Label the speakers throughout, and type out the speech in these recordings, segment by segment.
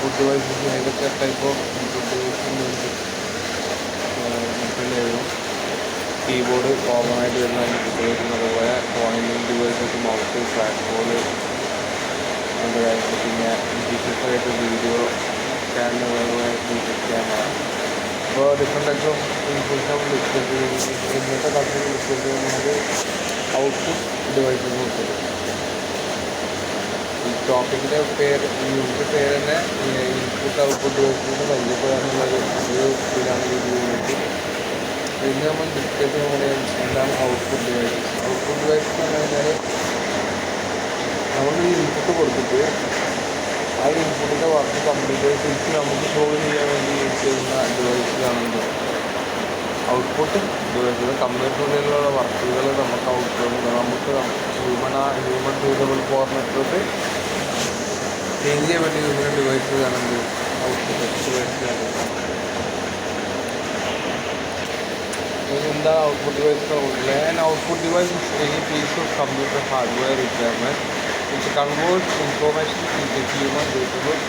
Speaker 1: Input devices ഏതൊക്കെ type of input device മനസ്സിലായിരുന്നു. Keyboard common ആയിട്ട് വരുന്ന ഇൻപുട്ട് ഡിവൈസ്, അതുപോലെ pointing devices, mouse, track board, അങ്ങനത്തെ കാര്യങ്ങൾ. പിന്നെ ഡിജിറ്റലായിട്ട് വീഡിയോ സ്കാനർ, അതുപോലെ ഡിജിറ്റൽ ക്യാമറ. അപ്പോൾ ഡിഫറെൻറ്റ് ടൈപ്സ് ഓഫ് ഇൻപുട്സ് നമ്മൾ ഡിസ്കസ് ചെയ്ത് ഇന്നത്തെ ക്ലാസ്സിൽ ഡിസ്കസ് ചെയ്യുന്നത് ഔട്ട്പുട്ട് ഡിവൈസസ് നോക്കുന്നത്. ഈ ടോപ്പിക്കിൻ്റെ പേര്, യൂണിറ്റ് പേര് തന്നെ ഇൻപുട്ട് ഔട്ട്പുട്ട് ഡിവൈസസിന് പരിചയപ്പെടാനുള്ളൊരു ഇതിലാണ് ഈ യൂണിറ്റ്. ഇന്ന് നമ്മൾ ഡിസ്കസ് ചെയ്യുന്നത് എന്താണ് ഔട്ട്പുട്ട് ഡിവൈസസ്. ഔട്ട്പുട്ട് ഡിവൈസസ് എന്ന് പറഞ്ഞു കഴിഞ്ഞാൽ നമ്മൾ ഈ ഇൻപുട്ട് കൊടുത്തിട്ട് ആ ഇൻപുട്ടിൻ്റെ വർക്ക് കംപ്ലീറ്റ് ആയി തിരിച്ച് നമുക്ക് ഷോ ചെയ്യാൻ വേണ്ടി യൂസ് ചെയ്യുന്ന ഡിവൈസിലാണെന്ന് ഔട്ട്പുട്ട് ഡിവൈസുകൾ. കമ്പ്യൂട്ടറിലുള്ള വർക്കുകൾ നമുക്ക് നമുക്ക് ഹ്യൂമൻ റീഡബിൾ ഫോർമാറ്റിലോട്ട് ചേഞ്ച് ചെയ്യാൻ വേണ്ടി യൂസ് ചെയ്യുന്ന ഡിവൈസുകളാണെന്ന് ഔട്ട്പുട്ട് ഡിവൈസുകളാണ്. എന്താ output device? An output device is any piece of computer hardware requirement which converts information into human readable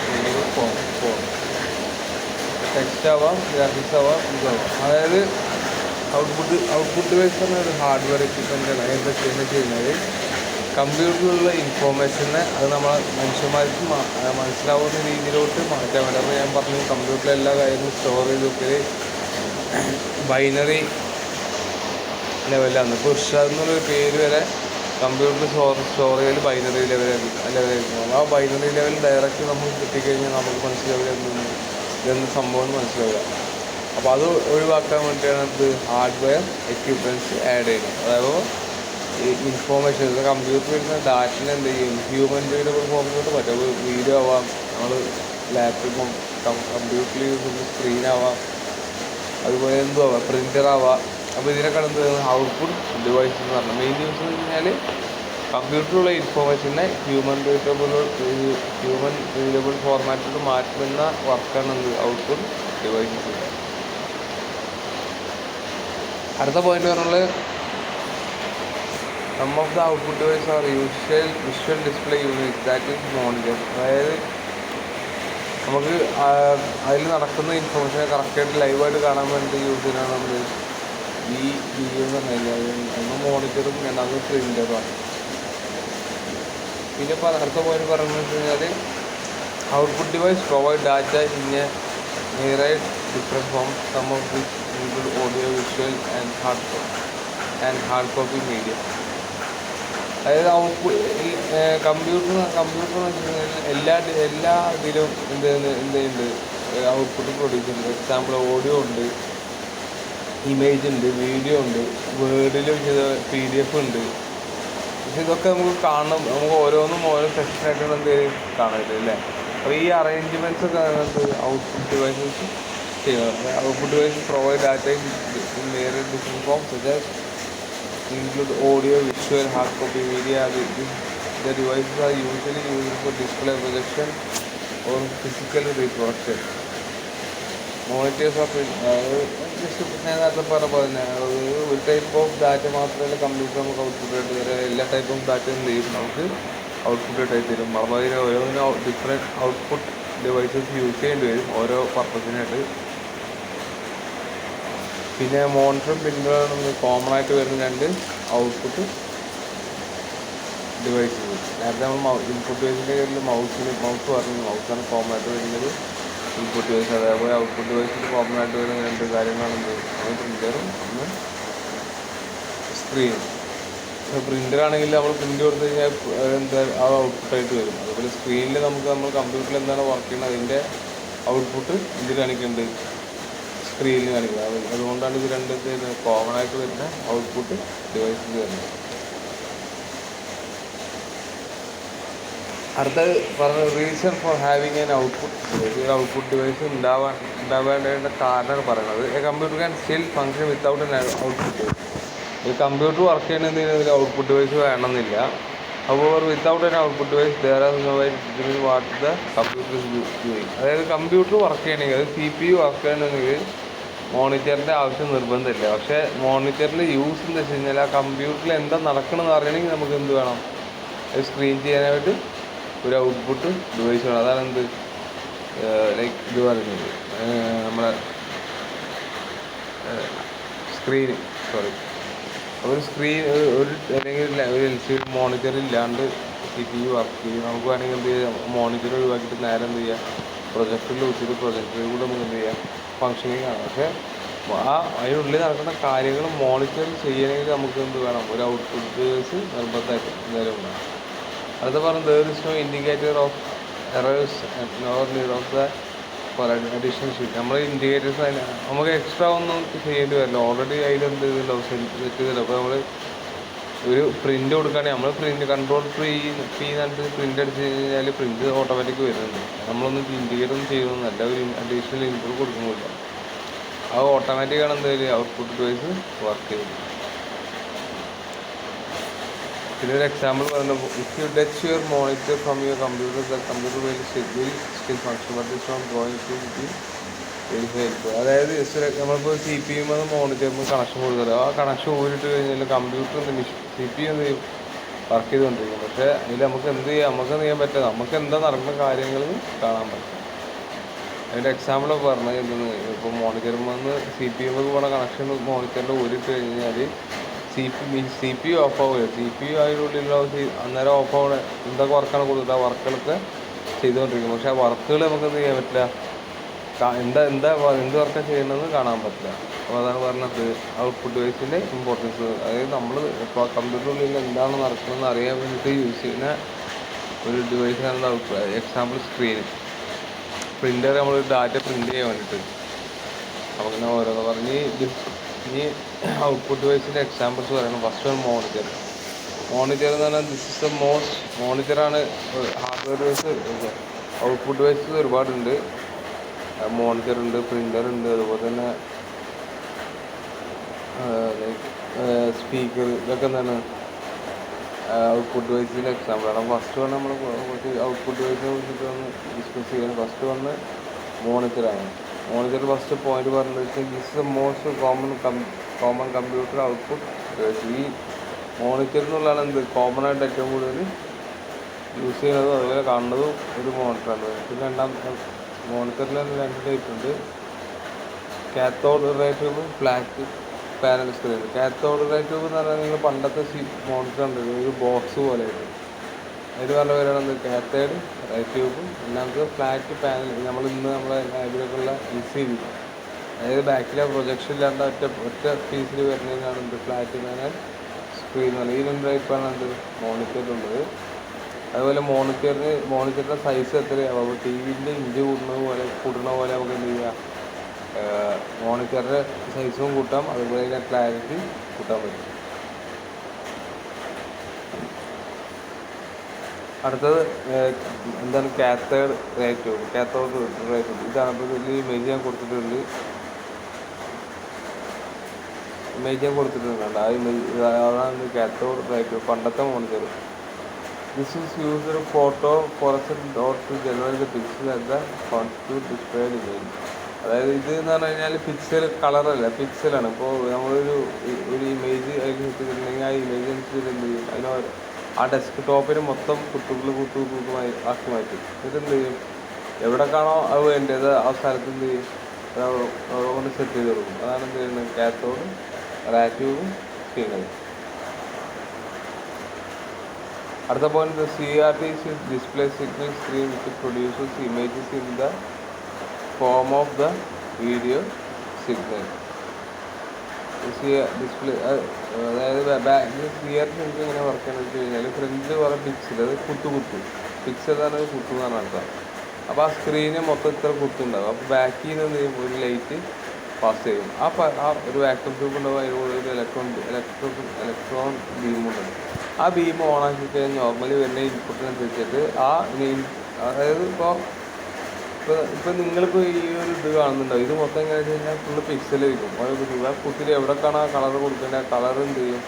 Speaker 1: form. Text ആവാം, ഗ്രാഫിക്സ് ആവാം, ഇതാവാം. അതായത് ഔട്ട്പുട്ട് ഡിവൈസ് പറഞ്ഞ ഒരു ഹാർഡ്വെയർ എക്യുപ്മെൻ്റാണ്. എന്താ ചെയ്യുന്നത് കഴിഞ്ഞാൽ കമ്പ്യൂട്ടറിലുള്ള ഇൻഫോർമേഷനെ അത് നമ്മളെ മനുഷ്യന്മാർക്ക് മനസ്സിലാവുന്ന രീതിയിലോട്ട് മാറ്റാൻ വേണ്ടി. അപ്പോൾ ഞാൻ പറഞ്ഞു കമ്പ്യൂട്ടറിലെ എല്ലാ കാര്യങ്ങളും സ്റ്റോർ ചെയ്ത് വെക്കൽ ബൈനറി ലെവലാണ്. ഇപ്പോൾ ഇർഷാദ് എന്നൊരു പേര് വരെ കമ്പ്യൂട്ടറിൽ സ്റ്റോർ ചെയ്യൽ ബൈനറി ലെവലായിരിക്കും. ആ ബൈനറി ലെവൽ ഡയറക്റ്റ് നമുക്ക് കിട്ടിക്കഴിഞ്ഞാൽ നമുക്ക് മനസ്സിലാവില്ല ഇതെന്ത് സംഭവം മനസ്സിലാവില്ല. അപ്പോൾ അത് ഒഴിവാക്കാൻ വേണ്ടിയാണ് ഇത് ഹാർഡ്വെയർ എക്യുപ്മെൻറ്റ്സ് ആഡ് ചെയ്യുന്നത്. അതായത് ഈ ഇൻഫോർമേഷൻ കമ്പ്യൂട്ടറിൽ വരുന്ന ഡാറ്റിനെ എന്ത് ചെയ്യും ഹ്യൂമൻ റീഡബിൾ ഫോമിലോട്ട് പറ്റും. വീഡിയോ ആവാം, നമ്മൾ ലാപ്ടോപ്പും കമ്പ്യൂട്ടറിൽ യൂസ് ചെയ്യുന്ന സ്ക്രീനാവാം, അതുപോലെ എന്തും ആവാം, പ്രിൻ്ററാവാം. അപ്പോൾ ഇതിനൊക്കെ എന്ത് ഔട്ട്പുട്ട് ഡിവൈസ് എന്ന് പറഞ്ഞാൽ മെയിൻ യൂസ് എന്ന് വെച്ചാൽ കമ്പ്യൂട്ടറിലുള്ള ഇൻഫോർമേഷനെ ഹ്യൂമൻ റീഡബിൾ ഫോർമാറ്റിലോട്ട് മാറ്റുന്ന വർക്കാണ് എന്ത് ഔട്ട്പുട്ട് ഡിവൈസസ്. അടുത്ത പോയിന്റ് പറഞ്ഞാൽ some of the output device are visual display unit that is monitor. അതായത് നമുക്ക് അതിൽ നടക്കുന്ന ഇൻഫോർമേഷനെ കറക്റ്റായിട്ട് ലൈവായിട്ട് കാണാൻ വേണ്ടി യൂസ് ചെയ്യുന്നതാണ് നമ്മൾ ഈ എന്ന് പറഞ്ഞു കഴിഞ്ഞാൽ ഒന്ന് മോണിറ്ററും രണ്ടാമത് പ്രിൻ്ററുമാണ്. പിന്നെ അടുത്ത പോയിന്റ് പറയുന്നത് വെച്ച് കഴിഞ്ഞാൽ output device provide data in a myriad different form some of which include audio, visual and hard copy media. അതായത് കമ്പ്യൂട്ടർ എന്ന് വെച്ച് കഴിഞ്ഞാൽ എല്ലാ ഇതിലും എന്തുണ്ട് ഔട്ട്പുട്ട് പ്രൊഡ്യൂസ് ചെയ്യുന്നുണ്ട്. എക്സാമ്പിൾ ഓഡിയോ ഉണ്ട്, ഇമേജ് ഉണ്ട്, വീഡിയോ ഉണ്ട്, വേർഡിലും PDF ഉണ്ട്. പക്ഷെ ഇതൊക്കെ നമുക്ക് കാണണം, നമുക്ക് ഓരോന്നും ഓരോ സെക്ഷനായിട്ടാണ് എന്ത് കാണരുത് അല്ലേ. അപ്പോൾ ഈ അറേഞ്ച്മെൻറ്റ്സ് ഒക്കെ ഔട്ട്പുട്ട് ഡിവൈസസ് ചെയ്യുന്നത്. Output device provide data in various different forms such as include audio, visual, hard copy media. The devices are usually used for display, projection or physical reproduction. Monitors are നേരത്തെ പറഞ്ഞ ഒരു type of data മാത്രമല്ല computer നമുക്ക് output ആയിട്ട് തരാം. എല്ലാ type of data എന്ത് ചെയ്യും നമുക്ക് ഔട്ട്പുട്ട് ആയിട്ട് തരും. അപ്പോൾ അതിന് ഓരോന്നിനും ഡിഫറെൻറ്റ് ഔട്ട്പുട്ട് ഡിവൈസസ് യൂസ് ചെയ്യേണ്ടി വരും ഓരോ പർപ്പസിനായിട്ട്. പിന്നെ മോണിറ്ററും പ്രിൻ്ററും കോമൺ ആയിട്ട് വരുന്ന രണ്ട് ഔട്ട്പുട്ട് ഡിവൈസസ്. നേരത്തെ നമ്മൾ ഇൻപുട്ട് ഡിവൈസിൻ്റെ കയ്യിൽ മൗസ് പറഞ്ഞു, മൗസാണ് കോമൺ ആയിട്ട് വരുന്നത് ഇൻപുട്ട് ഡിവൈസ്. അതേപോലെ ഔട്ട്പുട്ട് ഡിവൈസിൽ കോമൺ ആയിട്ട് വരുന്ന രണ്ട് കാര്യങ്ങളാണ് ഒന്ന് പ്രിൻ്ററും ഒന്ന് സ്ക്രീനും. ഇപ്പോൾ പ്രിൻ്ററാണെങ്കിൽ നമ്മൾ പ്രിൻ്റ് കൊടുത്തു കഴിഞ്ഞാൽ എന്താ അത് ഔട്ട്പുട്ടായിട്ട് വരും. അതുപോലെ സ്ക്രീനിൽ നമ്മൾ കമ്പ്യൂട്ടറിൽ എന്താണ് വർക്ക് ചെയ്യുന്നത് അതിൻ്റെ ഔട്ട്പുട്ട് ഇത് കാണിക്കുന്നുണ്ട്, സ്ക്രീനിൽ കാണിക്കുക. അതുകൊണ്ടാണ് ഇത് രണ്ട് കോമൺ ആയിട്ട് വരുന്ന ഔട്ട്പുട്ട് ഡിവൈസിൽ വരുന്നത്. അടുത്തത് പറഞ്ഞ reason for having an output device. ഒരു ഔട്ട്പുട്ട് ഡിവൈസ് ഉണ്ടാവേണ്ട കാരണമാണ് പറയുന്നത്. A computer can still function without an output. ഒരു കമ്പ്യൂട്ടർ വർക്ക് ചെയ്യണമെങ്കിൽ ഒരു ഔട്ട്പുട്ട് ഡിവൈസ് വേണമെന്നില്ല. However, without an output device, there are no way to determine what the computer is doing. അതായത് computer work ചെയ്യണമെങ്കിൽ CPU work ചെയ്യണമെങ്കിൽ മോണിറ്ററിൻ്റെ ആവശ്യം നിർബന്ധമില്ല. പക്ഷേ മോണിറ്ററിൻ്റെ യൂസ് എന്ന് വെച്ച് കഴിഞ്ഞാൽ ആ കമ്പ്യൂട്ടറിൽ എന്താ നടക്കണമെന്ന് അറിയണമെങ്കിൽ നമുക്ക് എന്ത് വേണം, സ്ക്രീൻ ചെയ്യാനായിട്ട് ഒരു ഔട്ട്പുട്ട് ഡിവൈസ് വേണം. അതാണ് എന്ത് ലൈക്ക് ഇത് പറയുന്നത് നമ്മളെ സ്ക്രീന്, സോറി, ഒരു സ്ക്രീൻ ഒരു അല്ലെങ്കിൽ ഒരു എൽ സി ഡി മോണിറ്റർ ഇല്ലാണ്ട് സി പി യു വർക്ക് ചെയ്യും. നമുക്ക് വേണമെങ്കിൽ എന്ത് ചെയ്യാം, മോണിറ്റർ ഒഴിവാക്കിയിട്ട് നേരെ എന്ത് ചെയ്യുക, പ്രൊജക്ടറിൽ വെച്ചിട്ട് പ്രൊജക്ടറിൽ കൂടെ നമുക്ക് എന്ത് ചെയ്യാം, ഫങ്ഷനിങ് ആണ്. പക്ഷേ അതിനുള്ളിൽ നടക്കുന്ന കാര്യങ്ങൾ മോണിറ്റർ ചെയ്യണമെങ്കിൽ നമുക്ക് എന്ത് വേണം, ഒരു ഔട്ട്പുട്ട് ഡിവൈസ് നിർബന്ധമായിട്ട് എന്തായാലും വേണം. അടുത്ത പറഞ്ഞത് there is no indicator of errors nor need of the for additional sheet. നമ്മൾ ഇൻഡിക്കേറ്റേഴ്സ് നമുക്ക് എക്സ്ട്രാ ഒന്നും ചെയ്യേണ്ടി വരില്ല, ഓൾറെഡി അതിലെന്ത് ചെയ്തിട്ടുണ്ടാവും, സെറ്റ് ചെയ്തിട്ടുണ്ടാവും. അപ്പോൾ നമ്മൾ ഒരു പ്രിൻ്റ് കൊടുക്കുകയാണെങ്കിൽ നമ്മൾ പ്രിൻ്റ് കൺട്രോൾ പി എന്നിട്ട് പ്രിൻ്റ് അടിച്ച് കഴിഞ്ഞാൽ പ്രിൻ്റ് ഓട്ടോമാറ്റിക് വരുന്നുണ്ട്. നമ്മളൊന്നും ഇൻഡിക്കേറ്റർ ഒന്നും ചെയ്യുന്നതല്ല, ഒരു അഡീഷണൽ ഇൻപുട്ട് കൊടുക്കുന്നില്ല. അത് ഓട്ടോമാറ്റിക്കാണ് എന്തായാലും ഔട്ട്പുട്ട് ഡിവൈസ് വർക്ക് ചെയ്യുന്നത്. പിന്നെ ഒരു എക്സാമ്പിൾ പറയുന്നത്, if you touch your monitor from your computer the computer will still function but it's not going to be very helpful. അതായത് നമ്മളിപ്പോൾ സി പി യു മോണിറ്ററിന് കണക്ഷൻ കൊടുക്കുക, ആ കണക്ഷൻ ഊരിട്ട് കഴിഞ്ഞാൽ കമ്പ്യൂട്ടർ സി പി യു എന്ത് ചെയ്യും, work ചെയ്തുകൊണ്ടിരിക്കും. പക്ഷേ അതിൽ നമുക്ക് എന്ത് ചെയ്യാം, നമുക്ക് എന്ത് ചെയ്യാൻ പറ്റില്ല, നമുക്ക് എന്താ നടക്കുന്ന കാര്യങ്ങൾ കാണാൻ പറ്റും. അതിൻ്റെ എക്സാമ്പിൾ പറഞ്ഞത് എന്തെന്ന്, ഇപ്പോൾ മോണിറ്ററിൽ നിന്ന് സി പി യു പോണ കണക്ഷൻ മോണിറ്ററിൻ്റെ ഊരിട്ട് കഴിഞ്ഞാൽ സി പി യു ഓഫ് ആവുക, സി പി യു അതിനുള്ളിലുള്ള അന്നേരം ഓഫ് ആവുക, എന്തൊക്കെ വർക്കാണ് കൊടുത്തിട്ട് ആ വർക്കുകളൊക്കെ ചെയ്തുകൊണ്ടിരിക്കും. പക്ഷേ ആ വർക്കുകൾ നമുക്ക് എന്ത് ചെയ്യാൻ പറ്റില്ല, എന്ത് വർക്കാണ് ചെയ്യണമെന്ന് കാണാൻ പറ്റില്ല. അപ്പോൾ അതാണ് പറഞ്ഞത് ഔട്ട്പുട്ട് ഡിവൈസിൻ്റെ ഇമ്പോർട്ടൻസ്. അതായത് നമ്മൾ ഇപ്പോൾ കമ്പ്യൂട്ടറിനുള്ളിൽ എന്താണ് നടക്കുന്നതെന്ന് അറിയാൻ വേണ്ടിയിട്ട് യൂസ് ചെയ്യുന്ന ഒരു ഡിവൈസാണ് ഔട്ട്പുട്ട്. എക്സാമ്പിൾ സ്ക്രീൻ, പ്രിൻ്റർ, നമ്മൾ ഡാറ്റ പ്രിൻ്റ് ചെയ്യാൻ വേണ്ടിയിട്ട്. അപ്പോൾ ഇങ്ങനെ ഓരോന്ന് പറഞ്ഞ് ഇനി ഔട്ട്പുട്ട് ഡിവൈസിൻ്റെ എക്സാമ്പിൾസ് പറയണം. First one monitor. മോണിറ്റർ എന്ന് പറഞ്ഞാൽ ദിസ് ഇസ് ദ മോസ്റ്റ്, മോണിറ്ററാണ് ഹാർഡ്വെയർ ഡിവൈസ്. ഔട്ട്പുട്ട് ഡിവൈസസ് ഒരുപാടുണ്ട്, മോണിറ്റർ ഉണ്ട്, പ്രിൻ്റർ ഉണ്ട്, അതുപോലെ തന്നെ ലൈക്ക് സ്പീക്കർ, ഇതൊക്കെ എന്താണ് ഔട്ട്പുട്ട് ഡിവൈസിൻ്റെ എക്സാമ്പിളാണ്. ഫസ്റ്റ് വൺ നമ്മൾ കുറച്ച് ഔട്ട്പുട്ട് ഡിവൈസിനെ കുറിച്ചിട്ട് ഒന്ന് ഡിസ്കസ് ചെയ്യണം. ഫസ്റ്റ് വണ് മോണിറ്ററാണ്. മോണിറ്റർ ഫസ്റ്റ് പോയിന്റ് പറഞ്ഞത് വെച്ചാൽ this the most common computer output device. ഈ മോണിറ്റർ എന്നുള്ളതാണ് എന്ത് കോമൺ ആയിട്ട് ഏറ്റവും കൂടുതൽ യൂസ് ചെയ്യുന്നതും അതുപോലെ കാണുന്നതും ഒരു മോണിറ്ററാണ്. പിന്നെ മോണിറ്ററിൽ രണ്ട് ടൈപ്പ് ഉണ്ട്, cathode ray tube, flat panel screen. Cathode ray tube എന്ന് പറഞ്ഞാൽ നിങ്ങൾ പണ്ടത്തെ മോണിറ്റർ ഉണ്ട്, ഒരു ബോക്സ് പോലെ ആയിട്ട്. അതിൽ പറഞ്ഞ പേരാണ് കാത്തേഡ് റേ ട്യൂബ്. രണ്ടാമത് ഫ്ലാറ്റ് പാനൽ, നമ്മൾ ഇന്ന് നമ്മളെ ലൈബ്രറിയിലുള്ള ECV, അതായത് ബാക്കിലെ പ്രൊജക്ഷൻ ഇല്ലാണ്ട് ഒറ്റ പീസിൽ വരുന്നതിനാണ് എന്ത് ഫ്ലാറ്റ് പാനൽ സ്ക്രീൻ എന്ന് പറയുന്നത്. ഈ രണ്ട് ടൈപ്പാണ് എന്ത് മോണിറ്ററിലുള്ളത്. അതുപോലെ മോണിറ്ററിൻ്റെ സൈസ് എത്രയാവും, അപ്പോൾ ടി വിൻ്റെ ഇഞ്ച് കൂട്ടുന്ന പോലെ നമുക്ക് എന്ത് ചെയ്യാം, മോണിറ്ററിൻ്റെ സൈസും കൂട്ടാം, അതുപോലെ തന്നെ ക്ലാരിറ്റി കൂട്ടാൻ പറ്റും. അടുത്തത് എന്താണ് cathode ray tube. Cathode ray tube ഇതാണ്. ഇപ്പോൾ ഇതിൽ ഇമേജ് ഞാൻ കൊടുത്തിട്ടുണ്ട്, ആ ഇമേജ് അതാണ് കാത്തോഡ് റേ ട്യൂബ്, പണ്ടത്തെ monitor. This is used photo fluorescent dot to generate the pixel at the constitute displayed image. അതായത് ഇത് എന്ന് പറഞ്ഞു കഴിഞ്ഞാൽ പിക്സൽ കളറല്ല, പിക്സലാണ്. ഇപ്പോൾ നമ്മളൊരു ഇമേജ് അതിൽ കിട്ടിയിട്ടുണ്ടെങ്കിൽ ആ ഇമേജ് അനുസരിച്ച് എന്ത് ചെയ്യും, ആ ഡെസ്ക് ടോപ്പിന് മൊത്തം കുത്തുകളായി ആക്കി മാറ്റും. എന്നിട്ട് എന്ത് ചെയ്യും, എവിടെ കാണോ അത് വേണ്ടത് ആ സ്ഥലത്ത് എന്ത് ചെയ്യും, കൊണ്ട് സെറ്റ് ചെയ്ത് കൊടുക്കും. അതാണ് എന്ത് ചെയ്യുന്നത്, കാത്തോഡ് റേ ട്യൂബ് ചെയ്യുന്നത്. അടുത്ത point, CRT display signal screen which produces images in the form of the video signal. Display അതായത് CRT നമുക്ക് എങ്ങനെ വർക്ക് ചെയ്യണമെന്ന് വെച്ച് കഴിഞ്ഞാൽ ഫ്രണ്ടിൽ കുറേ പിക്സൽ, അത് കുത്തു പിക്സൽ എന്ന് പറഞ്ഞാൽ കുത്തു എന്നാണ് അർത്ഥം. അപ്പോൾ ആ സ്ക്രീന് മൊത്തം ഇത്ര കുത്തുണ്ടാവും. അപ്പോൾ ബാക്കിൽ നിന്ന് എന്ത് ചെയ്യും, ഒരു ലൈറ്റ് പാസ് ചെയ്യും. ആ ഒരു വാക്യൂം ട്യൂബ് ഉണ്ടാവും, അതിലൂടെ ഒരു ഇലക്ട്രോൺ ബീമുണ്ടാവും. ആ ബീം ഓൺ ആക്കി കഴിഞ്ഞാൽ നോർമലി വരുന്ന ഇൻപുട്ടിനനുസരിച്ചിട്ട് അതായത് ഇപ്പോൾ നിങ്ങളിപ്പോൾ ഈ ഒരു ഇത് കാണുന്നുണ്ടാവും, ഇത് മൊത്തം എങ്ങനെ വെച്ച് കഴിഞ്ഞാൽ ഫുള്ള് പിക്സലായിരിക്കും. ആ കുട്ടിയിൽ എവിടെക്കാണ് ആ കളർ കൊടുക്കേണ്ടത്, ആ കളർ എന്ത് ചെയ്യും,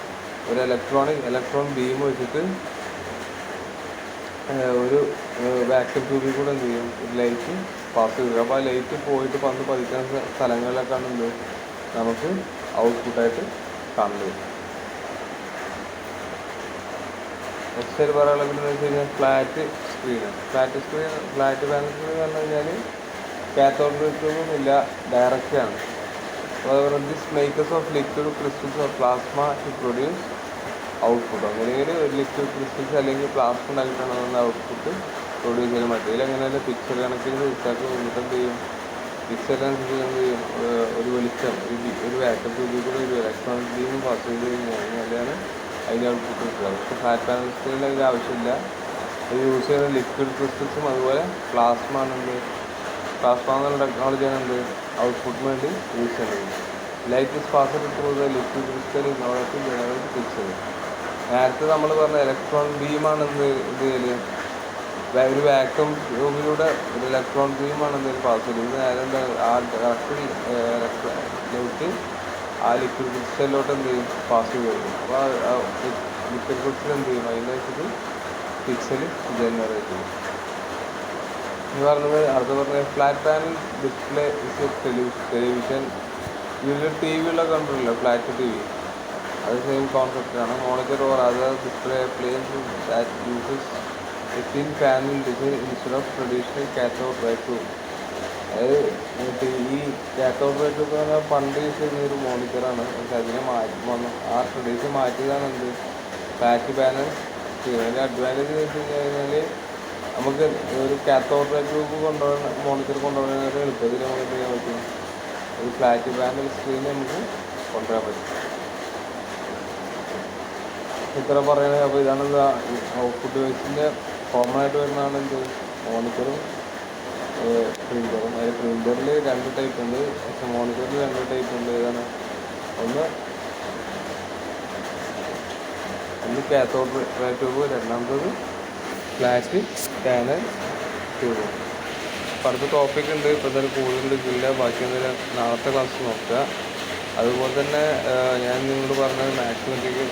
Speaker 1: ഒരു ഇലക്ട്രോൺ ബീം വെച്ചിട്ട് ഒരു വാക്യൂം ട്യൂബിൽ കൂടെ എന്ത് ചെയ്യും, ഒരു ലൈറ്റ് പാസ് ചെയ്യും. അപ്പോൾ ആ ലൈറ്റ് പോയിട്ട് വന്ന് പതിക്കുന്ന സ്ഥലങ്ങളിലൊക്കെയാണ് എന്ത് നമുക്ക് ഔട്ട്പുട്ടായിട്ട് കാണുന്നത്. നെക്സ്റ്റ് പറയാനുള്ളത് എന്ന് വെച്ച് കഴിഞ്ഞാൽ ഫ്ലാറ്റ് പാനൽ സ്ക്രീൻ എന്ന് പറഞ്ഞു കഴിഞ്ഞാൽ കാത്തോഡ് ട്യൂബും ഇല്ല, ഡയറക്റ്റാണ്. അതുപോലെ this makers of liquid crystals of plasma to produce output. അങ്ങനെയെങ്കിൽ ഒരു ലിക്വിഡ് ക്രിസ്റ്റൽസ് അല്ലെങ്കിൽ പ്ലാസ്മ ഉണ്ടാക്കിയിട്ടാണ് നമ്മൾ ഔട്ട്പുട്ട് പ്രൊഡ്യൂസ് ചെയ്യാൻ പറ്റും. ഇതിലെങ്ങനെയല്ല പിക്ചർ കണക്കിന് വിളിച്ചാൽ എന്നിട്ട് എന്ത് ചെയ്യും, പിക്ചറിനനുസരിച്ച് എന്ത് ചെയ്യും, ഒരു വെളിച്ചം ഒരു വാക്വം ട്യൂബിൽ കൂടെ ഒരു ഇലക്ട്രോണിക് ബീം പാസ് ചെയ്ത് കഴിഞ്ഞാലാണ് അതിൻ്റെ ഔട്ട്പുട്ട് കിട്ടുക. പക്ഷേ ഫ്ലാറ്റ് പാനൽസിൽ അതിൻ്റെ ആവശ്യമില്ല. ഇത് യൂസ് ചെയ്യുന്ന ലിക്വിഡ് ക്രിസ്റ്റൽസും അതുപോലെ പ്ലാസ്മ ആണെന്ത്, പ്ലാസ്മ എന്നുള്ള ടെക്നോളജിയാണ് എന്ത് ഔട്ട്പുട്ടിന് വേണ്ടി യൂസ് ചെയ്യുന്നത്. Light is passed through the liquid crystal in order to generate picture. നേരത്തെ നമ്മൾ പറഞ്ഞ ഇലക്ട്രോൺ ബീമാണ് എന്ത് ഇതിൽ ഒരു വാക്വം ട്യൂബിലൂടെ ഒരു ഇലക്ട്രോൺ ബീമാണ് എന്തെങ്കിലും പാസ് ചെയ്തത്. ഇത് നേരെ എന്താ ആ കറക്റ്റ് ലൈറ്റ് ആ ലിക്വിഡ് ക്രിസ്റ്റലിലോട്ട് എന്ത് ചെയ്യും, പാസ് ചെയ്ത് വരും. അപ്പോൾ ലിക്വിഡ് ക്രിസ്റ്റൽ എന്ത് ചെയ്യും, അതിൻ്റെ വെച്ചിട്ട് പിക്സൽ ജനറേറ്റ് ചെയ്യും. ഇത് പറഞ്ഞത് അടുത്ത പറഞ്ഞത് flat panel display is television. ഇതിൽ ടി വിയിലൊക്കെ കണ്ടിട്ടില്ല, ഫ്ലാറ്റ് ടി വി, അത് സെയിം കോൺസെപ്റ്റാണ്. Monitor or other display appliance that uses a thin panel design instead of traditional cathode ray tube. അതായത് ഈ കാത്തോഡ് റേ ട്യൂബ് എന്ന് പറഞ്ഞാൽ പണ്ട് യൂസ് ചെയ്യുന്ന ഒരു മോണിറ്ററാണ്. പക്ഷെ അതിനെ ആ ട്രഡീഷൻ മാറ്റിയതാണ് എന്ത് ഫ്ലാറ്റ് പാനൽ. അതിൻ്റെ അഡ്വാൻറ്റേജ് എന്ന് വെച്ച് കഴിഞ്ഞാൽ നമുക്ക് ഒരു കാത്തോഡ് റേ ട്യൂബ് കൊണ്ടുപോകുന്ന മോണിറ്റർ കൊണ്ടുപോകുന്നതിന് എളുപ്പത്തിൽ നമുക്ക് എന്ത് ചെയ്യാൻ പറ്റും, ഒരു ഫ്ലാറ്റ് പാനൽ സ്ക്രീൻ നമുക്ക് കൊണ്ടുവരാൻ പറ്റും. ഇത്ര പറയുന്നത്. അപ്പോൾ ഇതാണ് ഔട്ട്പുട്ട് ഡിവൈസിൻ്റെ കോമൺ ആയിട്ട് വരുന്നതാണ് എന്ത് മോണിറ്ററും പ്രിൻ്ററും. അതിൽ പ്രിൻ്ററിൽ 2 ടൈപ്പ് ഉണ്ട്, പക്ഷെ മോണിറ്ററിൽ 2 ടൈപ്പ് ഉണ്ട്. ഇതാണ് ഒന്ന് കാത്തോഡ് റേ ട്യൂബ്, രണ്ടാമത്തത് ഫ്ലാറ്റ് പാനൽ ട്യൂബ്. അപ്പോൾ അടുത്ത ടോപ്പിക് ഉണ്ട്. ഇപ്പോൾ എന്തായാലും കൂടുതൽ എടുക്കില്ല, ബാക്കി എന്തായാലും നാളത്തെ ക്ലാസ് നോക്കുക. അതുപോലെ തന്നെ ഞാൻ നിങ്ങളോട് പറഞ്ഞത് മാത്തമാറ്റിക്കൽ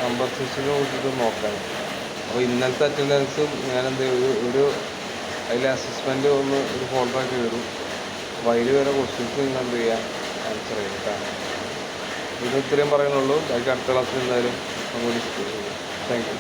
Speaker 1: നമ്പർ സിസ്റ്റത്തിനെ കുറിച്ചിട്ട് നോക്കാൻ. അപ്പോൾ ഇന്നലത്തെ അറ്റൻഡൻസും ഞാൻ എന്ത് ഒരു അതിലെ അസസ്മെൻറ്റ് ഒന്ന് ഒരു ഫോൾഡറാക്കി വരും. അപ്പോൾ അതിൽ വരെ ക്വസ്റ്റ്യൻസ് നിങ്ങൾ എന്ത് ചെയ്യുക, ആൻസർ ചെയ്യുക കേട്ടോ. ഇത് ഇത്രയും പറയുന്നുള്ളൂ. ബാക്കി അടുത്ത ക്ലാസ്സിൽ എന്തായാലും നമുക്ക് ഡിസ്കസ് ചെയ്യാം. Thank you.